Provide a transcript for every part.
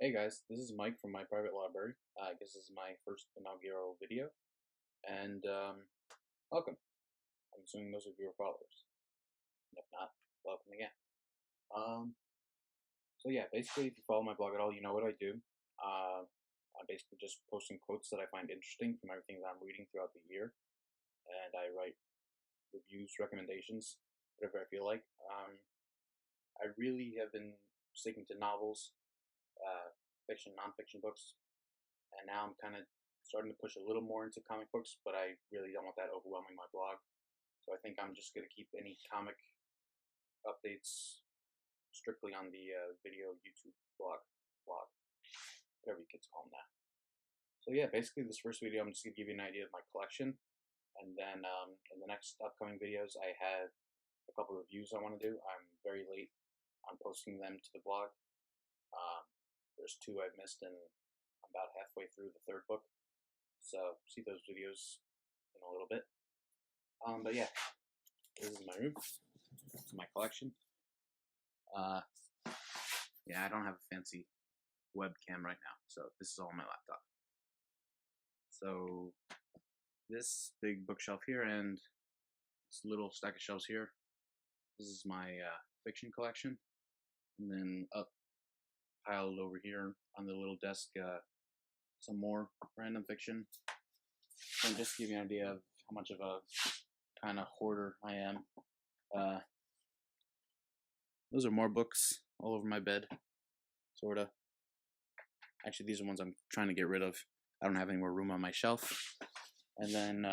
Hey guys, this is Mike from my private library. I guess this is my first inaugural video, and welcome. I'm assuming most of you are followers. If not, welcome again. Um, so yeah, basically, if you follow my blog at all, you know what I do. I'm basically just posting quotes that I find interesting from everything that I'm reading throughout the year, and I write reviews, recommendations, whatever I feel like. I really have been sticking to novels, fiction, nonfiction books, and now I'm kind of starting to push a little more into comic books, but I really don't want that overwhelming my blog. So I think I'm just going to keep any comic updates strictly on the video YouTube blog, whatever you kids call them now. So yeah, basically this first video I'm just going to give you an idea of my collection, and then in the next upcoming videos I have a couple reviews I want to do. I'm very late on posting them to the blog. There's two I've missed, and I'm about halfway through the third book. So see those videos in a little bit. But yeah, this is my room. It's my collection. Yeah, I don't have a fancy webcam right now, so this is all on my laptop. So this big bookshelf here and this little stack of shelves here, this is my fiction collection. And then up piled over here on the little desk, some more random fiction. And just to give you an idea of how much of a kind of hoarder I am, those are more books all over my bed, sorta. Actually, these are ones I'm trying to get rid of. I don't have any more room on my shelf. And then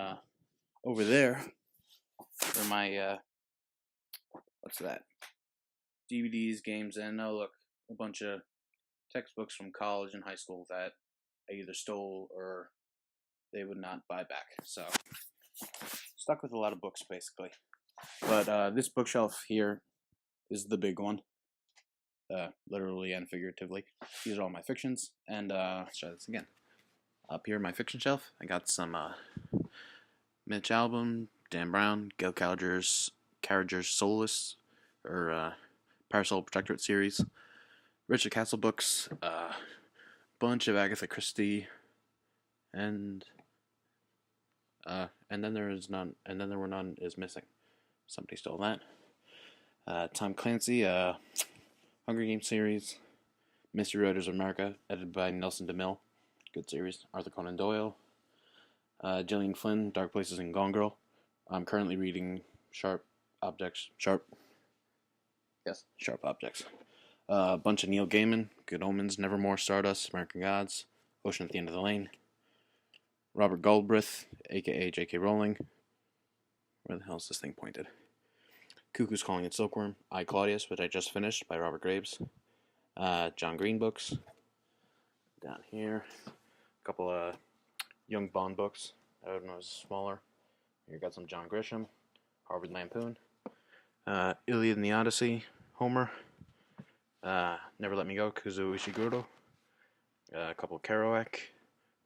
over there are my what's that? DVDs, games, and oh look, a bunch of textbooks from college and high school that I either stole or they would not buy back. So stuck with a lot of books basically. But this bookshelf here is the big one. Literally and figuratively. These are all my fictions. And let's try this again. Up here, my fiction shelf, I got some Mitch Albom, Dan Brown, Gail Carriger's Soulless, or Parasol Protectorate series, Richard Castle books, bunch of Agatha Christie, and then there is none, and then there were none is missing. Somebody stole that. Tom Clancy, Hunger Games series, Mystery Writers of America, edited by Nelson DeMille, good series. Arthur Conan Doyle, Gillian Flynn, Dark Places, and Gone Girl. I'm currently reading Sharp Objects. A bunch of Neil Gaiman, Good Omens, Nevermore, Stardust, American Gods, Ocean at the End of the Lane. Robert Galbraith, aka J.K. Rowling. Where the hell is this thing pointed? Cuckoo's Calling It Silkworm. I, Claudius, which I just finished by Robert Graves. John Green books. Down here, a couple of Young Bond books. I don't know, smaller. Here got some John Grisham, Harvard Lampoon, Iliad and the Odyssey, Homer, Never Let Me Go, Kazuo Ishiguro, a couple of Kerouac,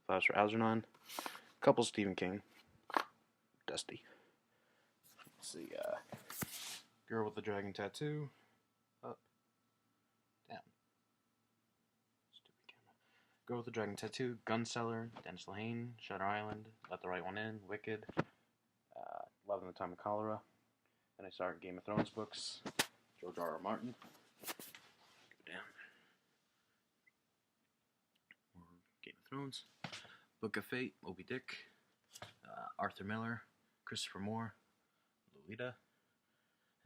Flowers for Algernon, a couple Stephen King, Dusty. Let's see, Girl with the Dragon Tattoo, up, down, stupid camera. Girl with the Dragon Tattoo, Gunseller, Dennis Lehane, Shutter Island, Let the Right One In, Wicked, Love in the Time of Cholera. And I started Game of Thrones books, George R.R. Martin. Go down. More Game of Thrones. Book of Fate, Moby Dick, Arthur Miller, Christopher Moore, Lolita.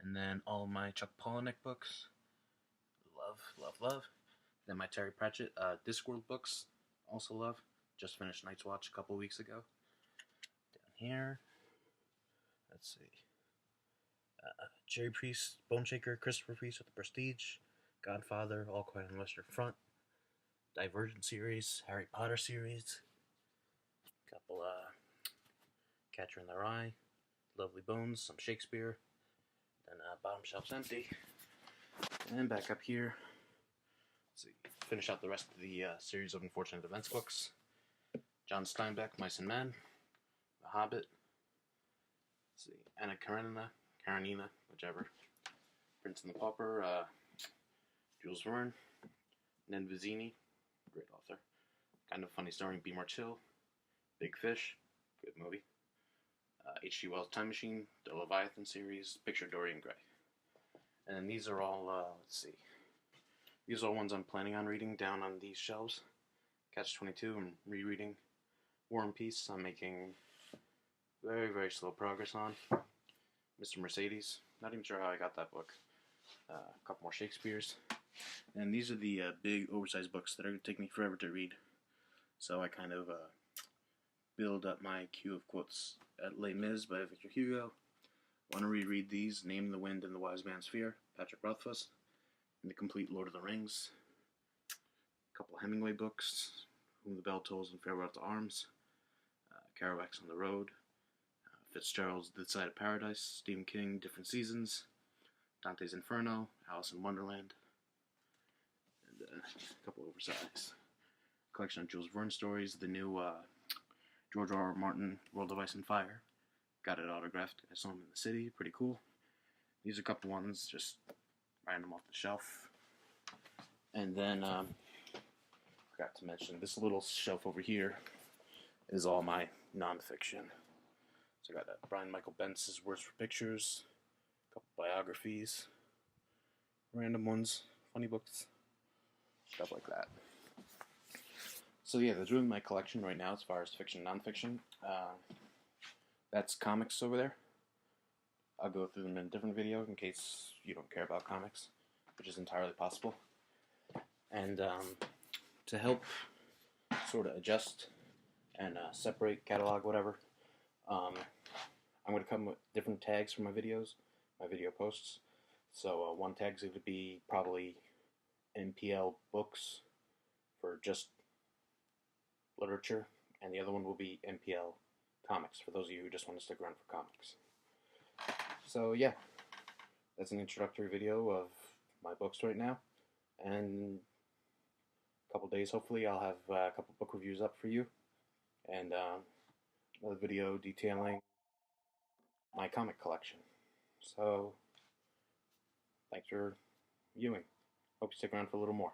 And then all my Chuck Palahniuk books. Love. Then my Terry Pratchett Discworld books, also love. Just finished Night's Watch a couple weeks ago. Down here, let's see. Jerry Priest, Bone Shaker, Christopher Priest with the Prestige, Godfather, All Quiet on the Western Front, Divergent series, Harry Potter series, couple Catcher in the Rye, Lovely Bones, some Shakespeare, then bottom shelf's empty, and back up here, let's see, finish out the rest of the series of Unfortunate Events books, John Steinbeck, Mice and Men, The Hobbit, let's see, Anna Karenina, whichever, Prince and the Pauper, Jules Verne, Ned Vizzini, great author. Kind of funny starring B. March Hill, Big Fish, good movie. H.G. Wells' Time Machine, the Leviathan series, Picture Dorian Gray. And these are all, let's see, these are all ones I'm planning on reading down on these shelves. Catch-22, I'm rereading War and Peace. I'm making very, very slow progress on. Mr. Mercedes, not even sure how I got that book. A couple more Shakespeare's. And these are the big, oversized books that are going to take me forever to read. So I kind of build up my queue of quotes at Les Mis by Victor Hugo. I want to reread these: Name the Wind and the Wise Man's Fear, Patrick Rothfuss, and The Complete Lord of the Rings. A couple of Hemingway books, Whom the Bell Tolls and Farewell to Arms, Kerouac's On the Road, Fitzgerald's The Side of Paradise, Stephen King, Different Seasons, Dante's Inferno, Alice in Wonderland, and a couple oversized. Collection of Jules Verne stories, the new George R.R. Martin, World of Ice and Fire. Got it autographed. I saw them in the city. Pretty cool. These are a couple ones, just random off the shelf. And then, forgot to mention, this little shelf over here is all my nonfiction. So I got Brian Michael Bentz's Words for Pictures, a couple biographies, random ones, funny books, stuff like that. So yeah, that's really my collection right now as far as fiction and nonfiction. That's comics over there. I'll go through them in a different video in case you don't care about comics, which is entirely possible. And to help sort of adjust and separate, catalog, whatever, I'm going to come with different tags for my videos, my video posts. So one tag's going to be probably NPL books for just literature, and the other one will be NPL comics for those of you who just want to stick around for comics. So yeah, that's an introductory video of my books right now, and a couple days hopefully I'll have a couple book reviews up for you, and another video detailing my comic collection. So thanks for viewing. Hope you stick around for a little more.